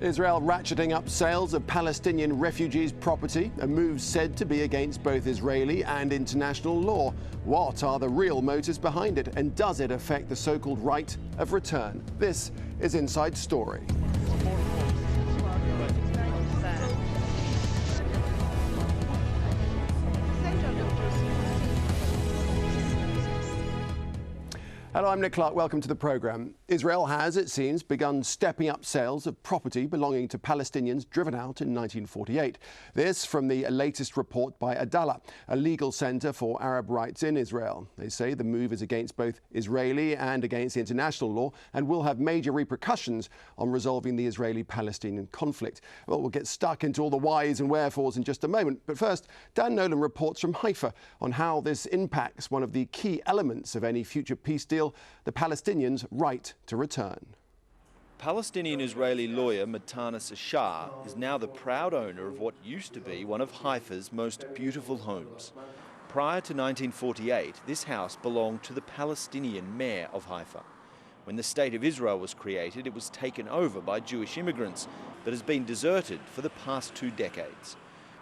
Israel ratcheting up sales of Palestinian refugees' property, a move said to be against both Israeli and international law. What are the real motives behind it, and does it affect the so-called right of return? This is Inside Story. Hello, I'm Nick Clark. Welcome to the programme. Israel has, it seems, begun stepping up sales of property belonging to Palestinians driven out in 1948. This from the latest report by Adalah, a legal centre for Arab rights in Israel. They say the move is against both Israeli and against international law and will have major repercussions on resolving the Israeli-Palestinian conflict. Well, we'll get stuck into all the whys and wherefores in just a moment. But first, Dan Nolan reports from Haifa on how this impacts one of the key elements of any future peace deal, the Palestinians' right to return. Palestinian-Israeli lawyer Matanas Ashar is now the proud owner of what used to be one of Haifa's most beautiful homes. Prior to 1948, this house belonged to the Palestinian mayor of Haifa. When the State of Israel was created, it was taken over by Jewish immigrants, but has been deserted for the past 2 decades.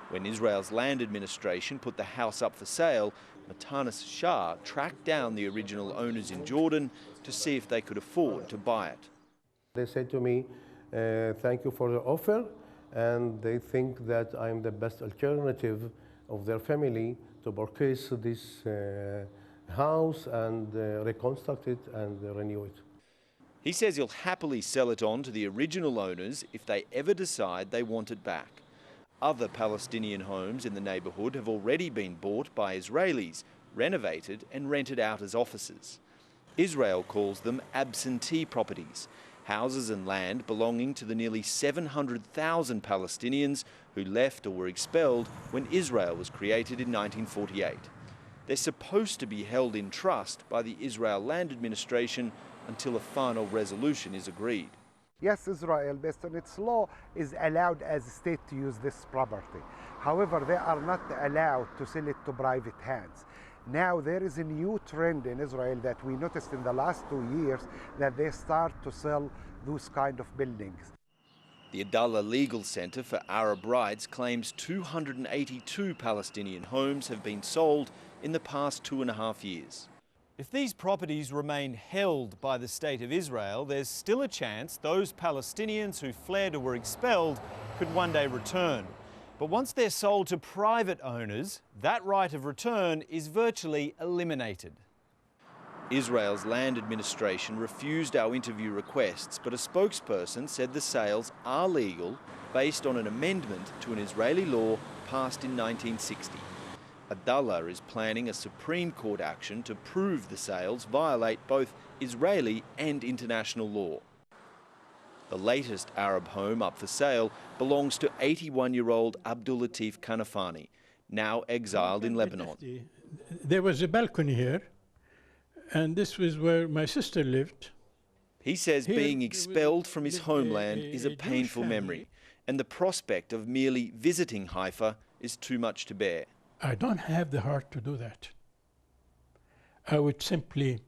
When Israel's land administration put the house up for sale, Matanas Ashar tracked down the original owners in Jordan to see if they could afford to buy it. They said to me, thank you for the offer, and they think that I'm the best alternative of their family to purchase this house and reconstruct it and renew it. He says he'll happily sell it on to the original owners if they ever decide they want it back. Other Palestinian homes in the neighbourhood have already been bought by Israelis, renovated and rented out as offices. Israel calls them absentee properties, houses and land belonging to the nearly 700,000 Palestinians who left or were expelled when Israel was created in 1948. They're supposed to be held in trust by the Israel Land Administration until a final resolution is agreed. Yes, Israel, based on its law, is allowed as a state to use this property. However, they are not allowed to sell it to private hands. Now, there is a new trend in Israel that we noticed in the last 2 years, that they start to sell those kind of buildings. The Adalah Legal Centre for Arab Rights claims 282 Palestinian homes have been sold in the past 2.5 years. If these properties remain held by the State of Israel, there's still a chance those Palestinians who fled or were expelled could one day return. But once they're sold to private owners, that right of return is virtually eliminated. Israel's land administration refused our interview requests, but a spokesperson said the sales are legal based on an amendment to an Israeli law passed in 1960. Adalah is planning a Supreme Court action to prove the sales violate both Israeli and international law. The latest Arab home up for sale belongs to 81-year-old Abdul Latif Kanafani, now exiled in Lebanon. There was a balcony here, and this was where my sister lived. He says being expelled from his homeland is a painful memory, and the prospect of merely visiting Haifa is too much to bear. I don't have the heart to do that. I would simply,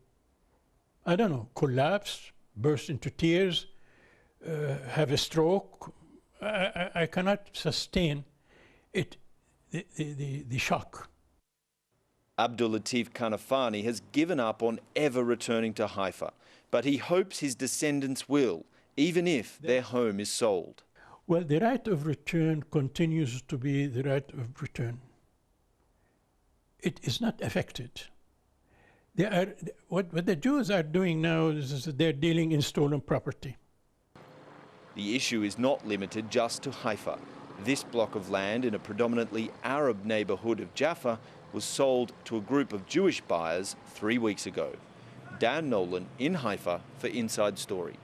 I don't know, collapse, burst into tears, have a stroke. I cannot sustain it, the shock. Abdul Latif Kanafani has given up on ever returning to Haifa, but he hopes his descendants will, even if their home is sold. Well, the right of return continues to be the right of return. It is not affected. What the Jews are doing now is they're dealing in stolen property. The issue is not limited just to Haifa. This block of land in a predominantly Arab neighbourhood of Jaffa was sold to a group of Jewish buyers 3 weeks ago. Dan Nolan in Haifa for Inside Story.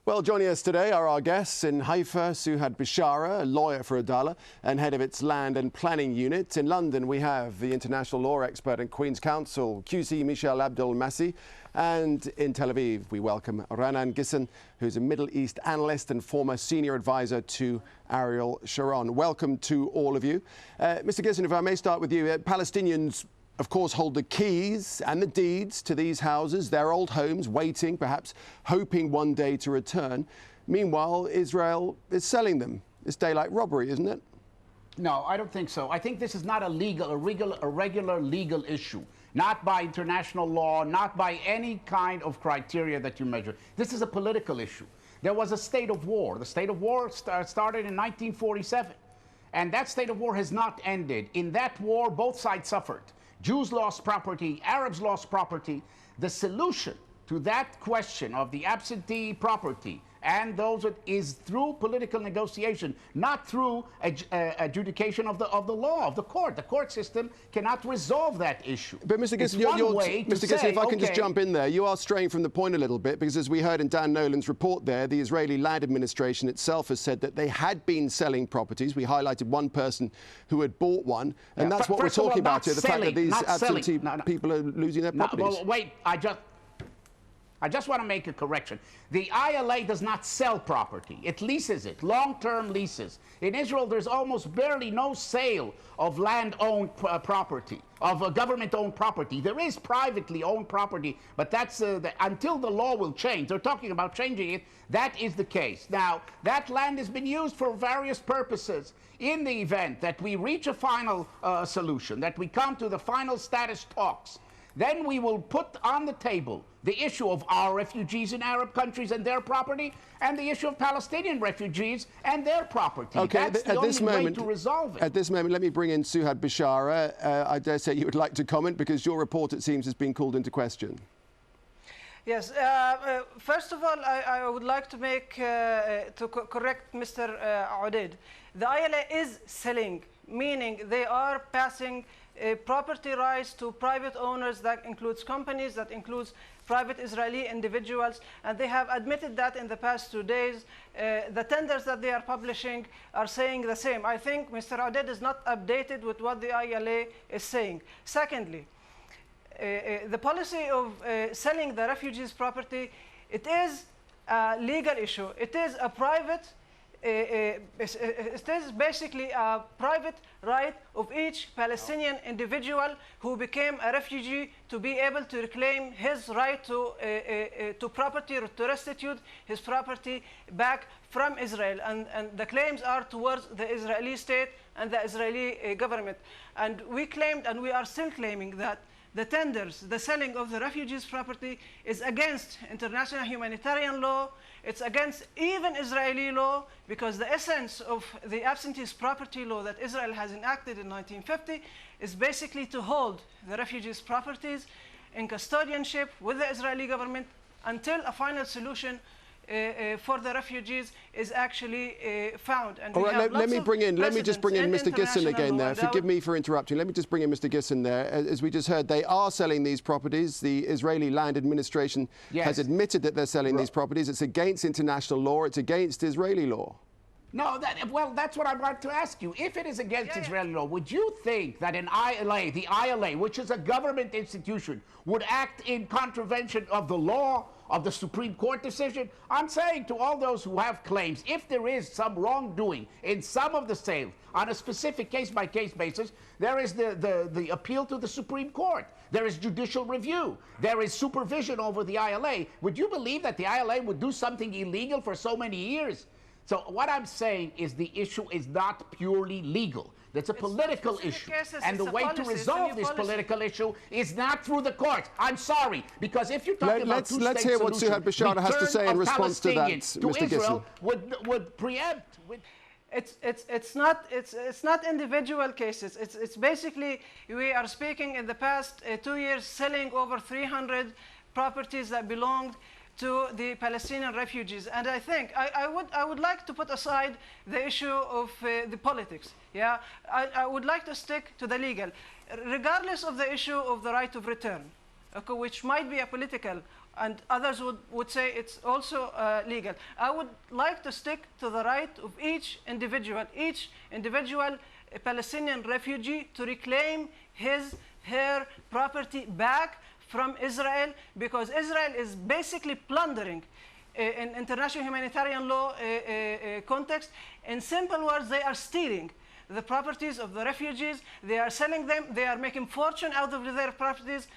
Well, joining us today are our guests in Haifa, Suhad Bishara, a lawyer for Adalah and head of its land and planning unit. In London, we have the international law expert and Queen's Counsel, QC Michel al-massih. And in Tel Aviv, we welcome Raanan Gisson, who's a Middle East analyst and former senior advisor to Ariel Sharon. Welcome to all of you. Mr. Gisson, if I may start with you, Palestinians of course, hold the keys and the deeds to these houses, their old homes, waiting, perhaps hoping one day to return. Meanwhile, Israel is selling them. It's daylight robbery, isn't it? No, I don't think so. I think this is not a regular legal issue, not by international law, not by any kind of criteria that you measure. This is a political issue. There was a state of war. The state of war started in 1947, and that state of war has not ended. In that war, both sides suffered. Jews lost property, Arabs lost property. The solution to that question of the absentee property and those is through political negotiation, not through adjudication of the law, of the court. The court system cannot resolve that issue. But Mr. Gisson, if I can just jump in there, you are straying from the point a little bit, because as we heard in Dan Nolan's report there, the Israeli Land Administration itself has said that they had been selling properties. We highlighted one person who had bought one, and that's what we're talking about here, the fact that these absentee people are losing their properties. Well, wait, I just want to make a correction. The ILA does not sell property. It leases it, long-term leases. In Israel, there's almost barely no sale of land-owned property, of government-owned property. There is privately owned property, but that's until the law will change. They're talking about changing it. That is the case. Now, that land has been used for various purposes. In the event that we reach a final solution, that we come to the final status talks, then we will put on the table the issue of our refugees in Arab countries and their property, and the issue of Palestinian refugees and their property. Okay, that's the only way to resolve it. At this moment, let me bring in Suhad Bishara. I dare say you would like to comment, because your report, it seems, has been called into question. Yes. First of all, I would like to correct Mr. Oded. The ILA is selling, meaning they are passing property rights to private owners. That includes companies, that includes private Israeli individuals, and they have admitted that in the past 2 days. The tenders that they are publishing are saying the same. I think Mr. Oded is not updated with what the ILA is saying. Secondly, the policy of selling the refugees' property, it is a legal issue. It is a private it is basically a private right of each Palestinian individual who became a refugee to be able to reclaim his right to property, or to restitute his property back from Israel. And the claims are towards the Israeli state and the Israeli government. And we claimed, and we are still claiming, that the tenders, the selling of the refugees' property is against international humanitarian law. It's against even Israeli law, because the essence of the absentees' property law that Israel has enacted in 1950 is basically to hold the refugees' properties in custodianship with the Israeli government until a final solution for the refugees is actually found. And all right, let me just bring in Mr. Gisson again there. Forgive me for interrupting. Let me just bring in Mr. Gisson there. As we just heard, they are selling these properties. The Israeli Land Administration has admitted that they're selling these properties. It's against international law. It's against Israeli law. No, well, that's what I want to ask you. If it is against Israeli law, would you think that an ILA, the ILA, which is a government institution, would act in contravention of the law, of the Supreme Court decision? I'm saying to all those who have claims, if there is some wrongdoing in some of the sales on a specific case-by-case basis, there is the appeal to the Supreme Court. There is judicial review. There is supervision over the ILA. Would you believe that the ILA would do something illegal for so many years? So what I'm saying is the issue is not purely legal. It's a political issue. And the way to resolve this political issue is not through the courts. I'm sorry, because if you're talking about two-state let's hear what Suhad Bishara has to say in response to that, Mr. Israel would preempt. It's not individual cases. It's basically, we are speaking in the past 2 years selling over 300 properties that belonged to the Palestinian refugees. And I think I would like to put aside the issue of the politics. Yeah, I would like to stick to the legal, regardless of the issue of the right of return, okay, which might be a political, and others would say it's also legal. I would like to stick to the right of each individual Palestinian refugee to reclaim her property back from Israel, because Israel is basically plundering in international humanitarian law context. In simple words, they are stealing the properties of the refugees. They are selling them. They are making fortune out of their properties.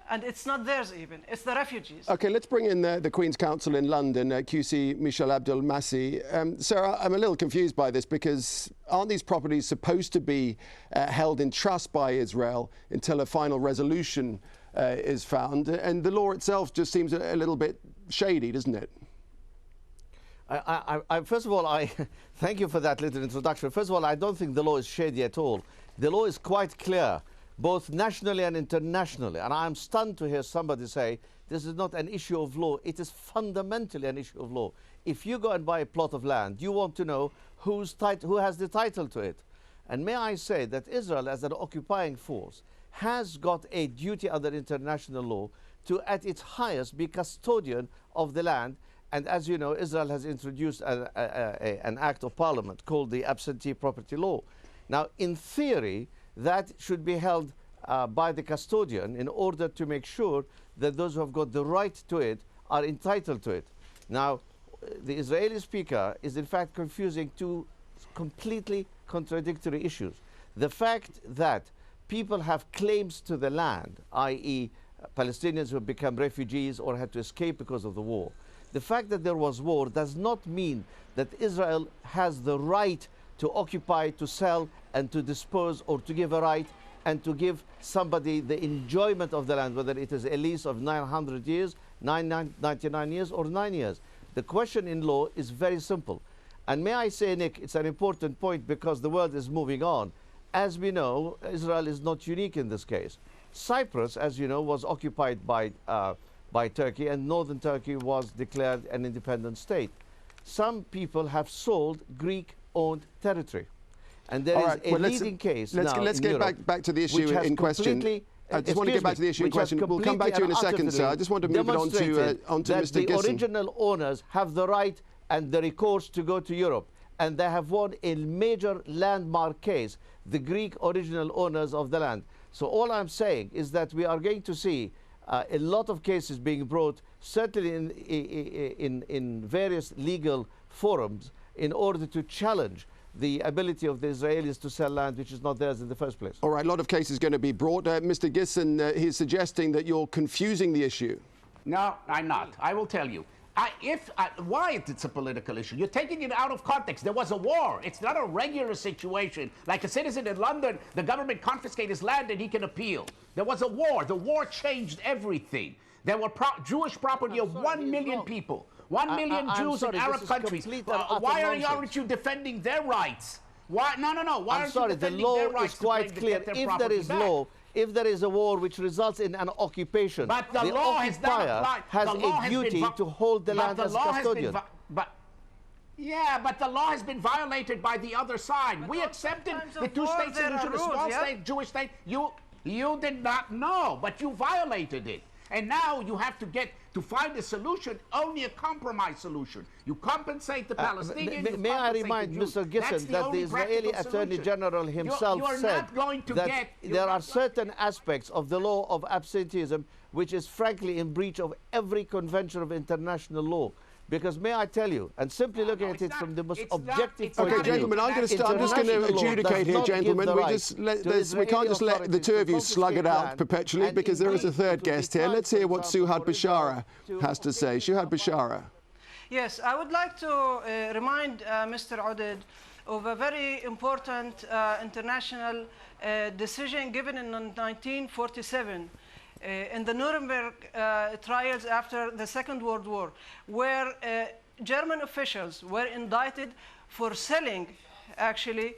and it's not theirs even. It's the refugees. OK, let's bring in the Queen's Counsel in London, QC Michel al-massih. Sarah, I'm a little confused by this because aren't these properties supposed to be held in trust by Israel until a final resolution is found? And the law itself just seems a little bit shady, doesn't it? First of all, I thank you for that little introduction. First of all, I don't think the law is shady at all. The law is quite clear, both nationally and internationally. And I'm stunned to hear somebody say this is not an issue of law. It is fundamentally an issue of law. If you go and buy a plot of land, you want to know who has the title to it. And may I say that Israel, as an occupying force, has got a duty under international law to, at its highest, be custodian of the land. And as you know, Israel has introduced an act of parliament called the absentee property law. Now, in theory, that should be held by the custodian in order to make sure that those who have got the right to it are entitled to it. Now, the Israeli speaker is in fact confusing two completely contradictory issues. The fact that people have claims to the land, i.e. Palestinians who have become refugees or had to escape because of the war. The fact that there was war does not mean that Israel has the right to occupy, to sell, and to dispose, or to give a right and to give somebody the enjoyment of the land, whether it is a lease of 900 years, 99 years, or 9 years. The question in law is very simple. And may I say, Nick, it's an important point because the world is moving on. As we know, Israel is not unique in this case. Cyprus, as you know, was occupied by Turkey, and northern Turkey was declared an independent state. Some people have sold Greek-owned territory. And there is a leading case now let's get back to the issue in question. I just want to get back to the issue in question. We'll come back to you in a second, sir. I just want to move it on to Mr. Gisson. The original owners have the right and the recourse to go to Europe. And they have won a major landmark case, the Greek original owners of the land. So all I'm saying is that we are going to see a lot of cases being brought, certainly in various legal forums, in order to challenge the ability of the Israelis to sell land which is not theirs in the first place. All right, a lot of cases going to be brought. Mr. Gisson, he's suggesting that you're confusing the issue. No, I'm not. I will tell you. Why it's a political issue? You're taking it out of context. There was a war. It's not a regular situation. Like a citizen in London, the government confiscated his land and he can appeal. There was a war. The war changed everything. There were Jewish property of 1 million people. 1 million Jews in Arab countries. Why aren't you defending their rights? Why? No. Why aren't you defending their rights? The law is quite clear. If there is law, if there is a war which results in an occupation, but the law occupier has a duty to hold the land as custodian. Yeah, but the law has been violated by the other side. But we accepted the two-state solution, a small state, Jewish state. You did not know, but you violated it. And now you have to find a solution, only a compromise solution. You compensate the Palestinians. May I remind Mr. Gisson that the Israeli Attorney General himself said that there are certain aspects of the law of absenteeism which is frankly in breach of every convention of international law. Because may I tell you, and simply looking at it from the most objective point of view. Okay, gentlemen, I'm just going to adjudicate here, gentlemen. We can't just let the two of you slug it out perpetually because there is a third guest here. Let's hear what Suhad Bashara has to say. Suhad Bashara. Yes, I would like to remind Mr. Oded of a very important international decision given in 1947. In the Nuremberg trials after the Second World War, where German officials were indicted for selling, actually,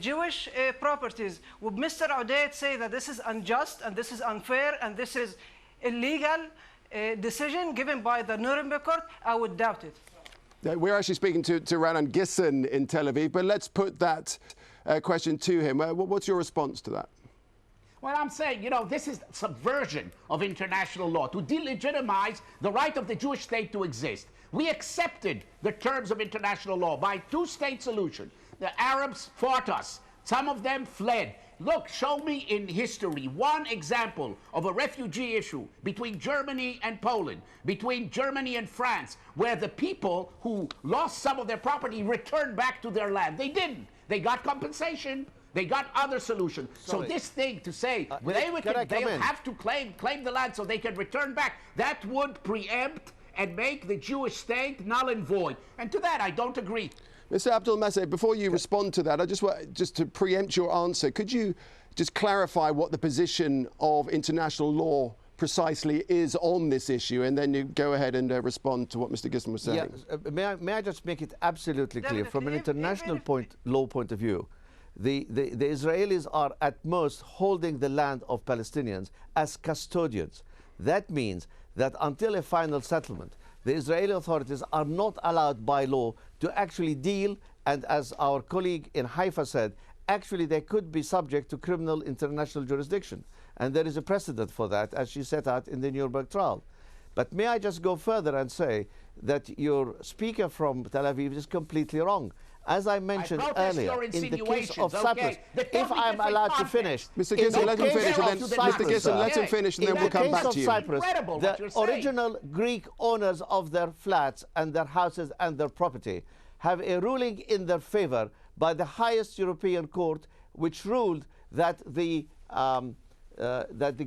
Jewish properties. Would Mr. Oded say that this is unjust and this is unfair and this is illegal decision given by the Nuremberg court? I would doubt it. We're actually speaking to Raanan Gisson in Tel Aviv, but let's put that question to him. What's your response to that? Well, I'm saying, this is subversion of international law to delegitimize the right of the Jewish state to exist. We accepted the terms of international law by two-state solution. The Arabs fought us. Some of them fled. Look, show me in history one example of a refugee issue between Germany and Poland, between Germany and France, where the people who lost some of their property returned back to their land. They didn't. They got compensation. They got other solutions. So Sorry. this thing to say they'll have to claim the land so they can return back, that would preempt and make the Jewish state null and void. And to that, I don't agree. Mr. al-Massih, before you respond to that, I just want to preempt your answer. Could you just clarify what the position of international law precisely is on this issue, and then you go ahead and respond to what Mr. Gisson was saying? Yeah, may I just make it absolutely clear from an international law point of view? The Israelis are at most holding the land of Palestinians as custodians. That means that until a final settlement, the Israeli authorities are not allowed by law to actually deal, and as our colleague in Haifa said, actually they could be subject to criminal international jurisdiction. And there is a precedent for that, as she set out in the Nuremberg trial. But may I just go further and say that your speaker from Tel Aviv is completely wrong. As I mentioned earlier, in the case of Cyprus, if I'm allowed to finish, Mr. Gisson, let him finish, and then Mr. Gisson, let him finish, and then we'll come back to you. Cyprus, the original Greek owners of their flats and their houses and their property have a ruling in their favor by the highest European court, which ruled that the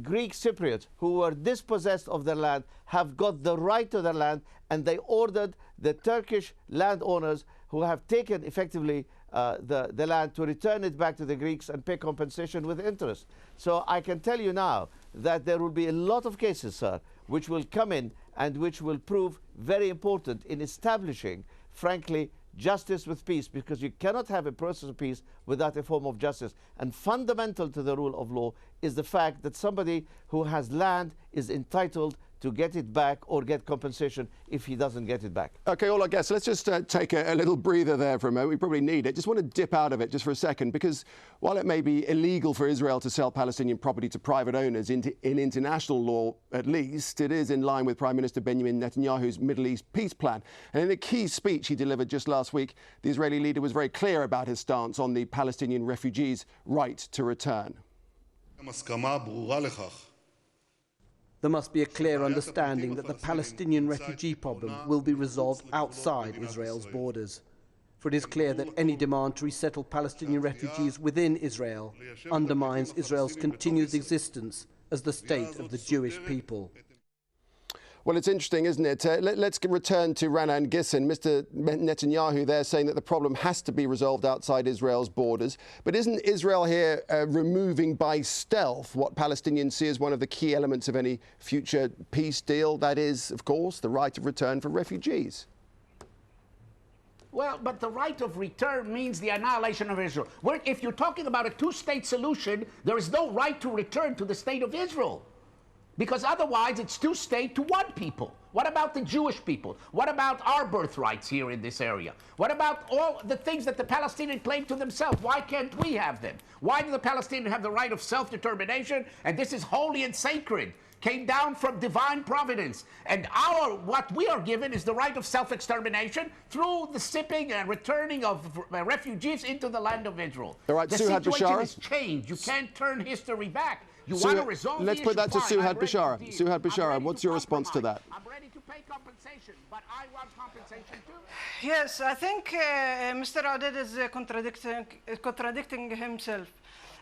Greek Cypriots who were dispossessed of their land have got the right to their land, and they ordered the Turkish landowners who have taken effectively the land to return it back to the Greeks and pay compensation with interest. So I can tell you now that there will be a lot of cases, sir, which will come in and which will prove very important in establishing, frankly, justice with peace, because you cannot have a process of peace without a form of justice. And fundamental to the rule of law is the fact that somebody who has land is entitled to get it back or get compensation if he doesn't get it back. OK, all our guests, let's just take a little breather there for a moment. We probably need it. Just want to dip out of it just for a second, because while it may be illegal for Israel to sell Palestinian property to private owners, in international law at least, it is in line with Prime Minister Benjamin Netanyahu's Middle East peace plan. And in a key speech he delivered just last week, the Israeli leader was very clear about his stance on the Palestinian refugees' right to return. There must be a clear understanding that the Palestinian refugee problem will be resolved outside Israel's borders. For it is clear that any demand to resettle Palestinian refugees within Israel undermines Israel's continued existence as the state of the Jewish people. Well, it's interesting, isn't it? Let's return to Raanan Gisson. Mr. Netanyahu there saying that the problem has to be resolved outside Israel's borders. But isn't Israel here removing by stealth what Palestinians see as one of the key elements of any future peace deal? That is, of course, the right of return for refugees. Well, but the right of return means the annihilation of Israel. If you're talking about a two-state solution, there is no right to return to the state of Israel. Because otherwise it's two-state to one people. What about the Jewish people? What about our birthrights here in this area? What about all the things that the Palestinians claim to themselves? Why can't we have them? Why do the Palestinians have the right of self-determination? And this is holy and sacred. Came down from divine providence. And what we are given is the right of self-extermination through the sipping and returning of refugees into the land of Israel. All right, the situation has changed. You can't turn history back. You want to resolve let's put that to Suhad Bashara. Suhad Bashara, what's your response to that? I'm ready to pay compensation, but I want compensation too. Yes, I think Mr. Oded is contradicting himself.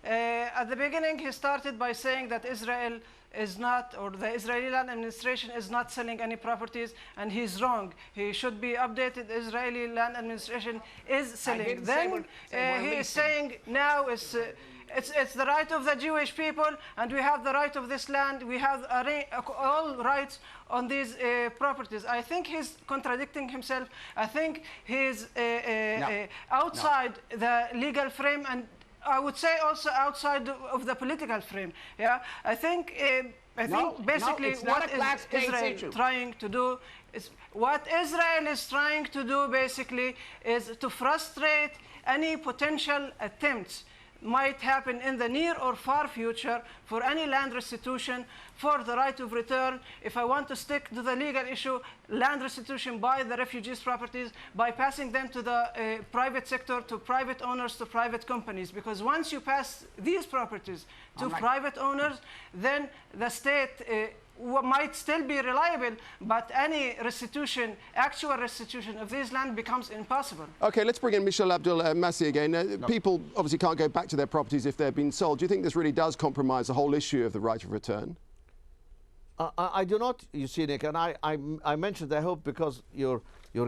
At the beginning, he started by saying that Israel is not, or the Israeli land administration is not selling any properties, and he's wrong. He should be updated. Israeli land administration is selling. Then he is saying now it's the right of the Jewish people, and we have the right of this land. We have all rights on these properties. I think he's contradicting himself. I think he's outside the legal frame, and I would say also outside of the political frame. Yeah, I think basically what Israel is trying to do is basically is to frustrate any potential attempts might happen in the near or far future for any land restitution for the right of return. If I want to stick to the legal issue, land restitution by the refugees' properties, by passing them to the private sector, to private owners, to private companies. Because once you pass these properties to private owners, then the state might still be reliable, but any restitution, actual restitution of this land becomes impossible. OK, let's bring in Michel al-Massih again. People obviously can't go back to their properties if they've been sold. Do you think this really does compromise the whole issue of the right of return? I do not, you see, Nick, and I mentioned, I hope, because your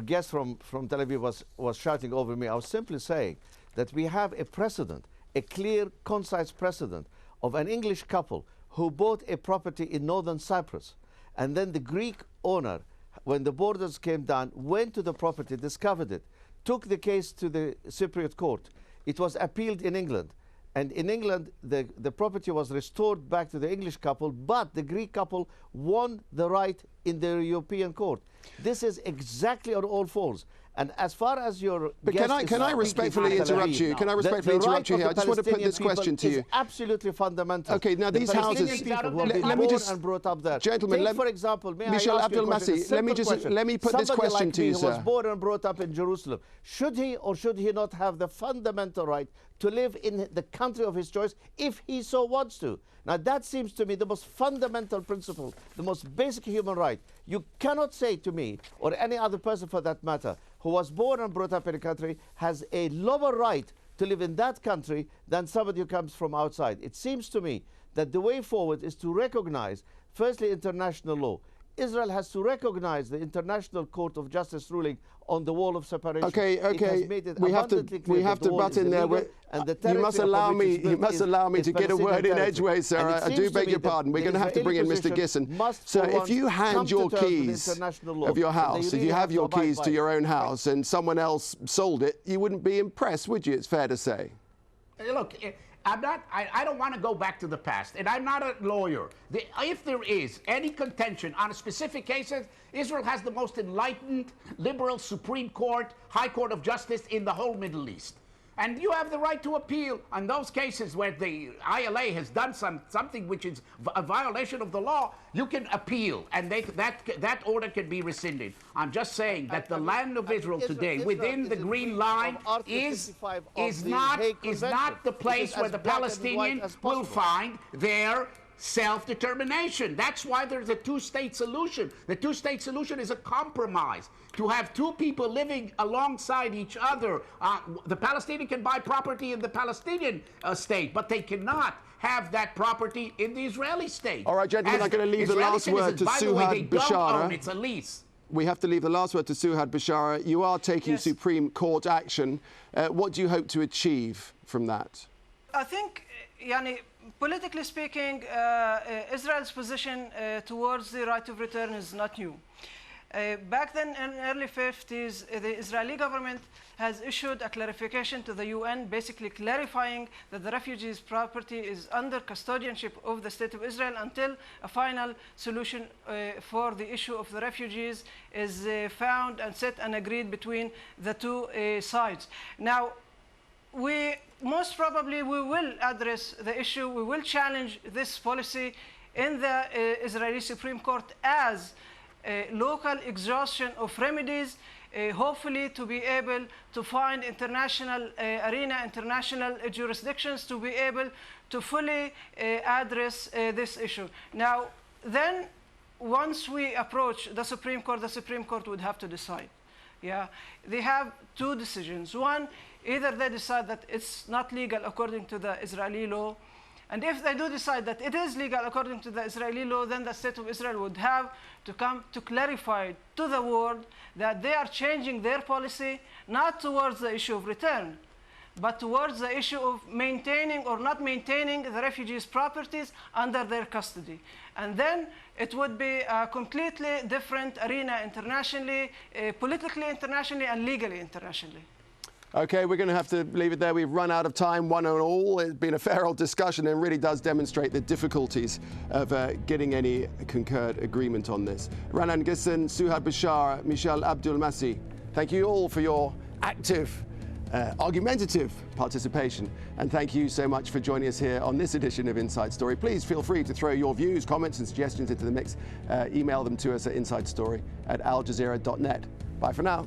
guest from Tel Aviv was shouting over me. I was simply saying that we have a precedent, a clear, concise precedent of an English couple who bought a property in northern Cyprus. And then the Greek owner, when the borders came down, went to the property, discovered it, took the case to the Cypriot court. It was appealed in England. And in England, the property was restored back to the English couple, but the Greek couple won the right in the European court. This is exactly on all fours. And as far as your but can I respectfully interrupt you? Can I respectfully interrupt you here? I just want to put this question to you. Absolutely fundamental. Okay, now these houses. Let me just and brought up there. Gentlemen, for example, Michel Abdel-Massih, let me put this question to you, sir. Who was born and brought up in Jerusalem, should he or should he not have the fundamental right to live in the country of his choice if he so wants to? Now that seems to me the most fundamental principle, the most basic human right. You cannot say to me, or any other person for that matter, who was born and brought up in a country has a lower right to live in that country than somebody who comes from outside. It seems to me that the way forward is to recognize, firstly, international law. Israel has to recognize the International Court of Justice ruling on the wall of separation. Okay. We have to butt in there. You must allow me to get a word in edgeways, sir. I do beg your pardon. We're going to have to bring in Mr. Gisson. So if you hand your keys of your house, if you have your keys to your own house and someone else sold it, you wouldn't be impressed, would you? It's fair to say. Look, I don't want to go back to the past, and I'm not a lawyer. If there is any contention on a specific cases, Israel has the most enlightened, liberal Supreme Court, High Court of Justice in the whole Middle East. And you have the right to appeal on those cases where the ILA has done something which is a violation of the law. You can appeal, and that order can be rescinded. I'm just saying that the land of Israel today, within the Green Line, is not the place where the Palestinians will find their self-determination. That's why there's a two-state solution. The two-state solution is a compromise. To have two people living alongside each other. The Palestinian can buy property in the Palestinian state, but they cannot have that property in the Israeli state. All right, gentlemen, I'm going to leave the last word to Suhad Bishara. It's a lease. We have to leave the last word to Suhad Bishara. You are taking Supreme Court action. What do you hope to achieve from that? I think, politically speaking, Israel's position towards the right of return is not new. Back then, in the early 50s, the Israeli government has issued a clarification to the UN, basically clarifying that the refugees' property is under custodianship of the State of Israel until a final solution for the issue of the refugees is found and set and agreed between the two sides. Now, most probably we will address the issue, we will challenge this policy in the Israeli Supreme Court as local exhaustion of remedies, hopefully to be able to find international international jurisdictions to be able to fully address this issue. Now, then, once we approach the Supreme Court would have to decide. They have two decisions. One, either they decide that it's not legal according to the Israeli law, and if they do decide that it is legal according to the Israeli law, then the State of Israel would have to come to clarify to the world that they are changing their policy not towards the issue of return, but towards the issue of maintaining or not maintaining the refugees' properties under their custody. And then it would be a completely different arena internationally, politically internationally, and legally internationally. Okay, we're going to have to leave it there. We've run out of time, one and all. It's been a fair old discussion and really does demonstrate the difficulties of getting any concurred agreement on this. Raanan Gisson, Suhad Bishara, Michel Abdel-Massih, thank you all for your active, argumentative participation. And thank you so much for joining us here on this edition of Inside Story. Please feel free to throw your views, comments and suggestions into the mix. Email them to us at insidestory@aljazeera.net. Bye for now.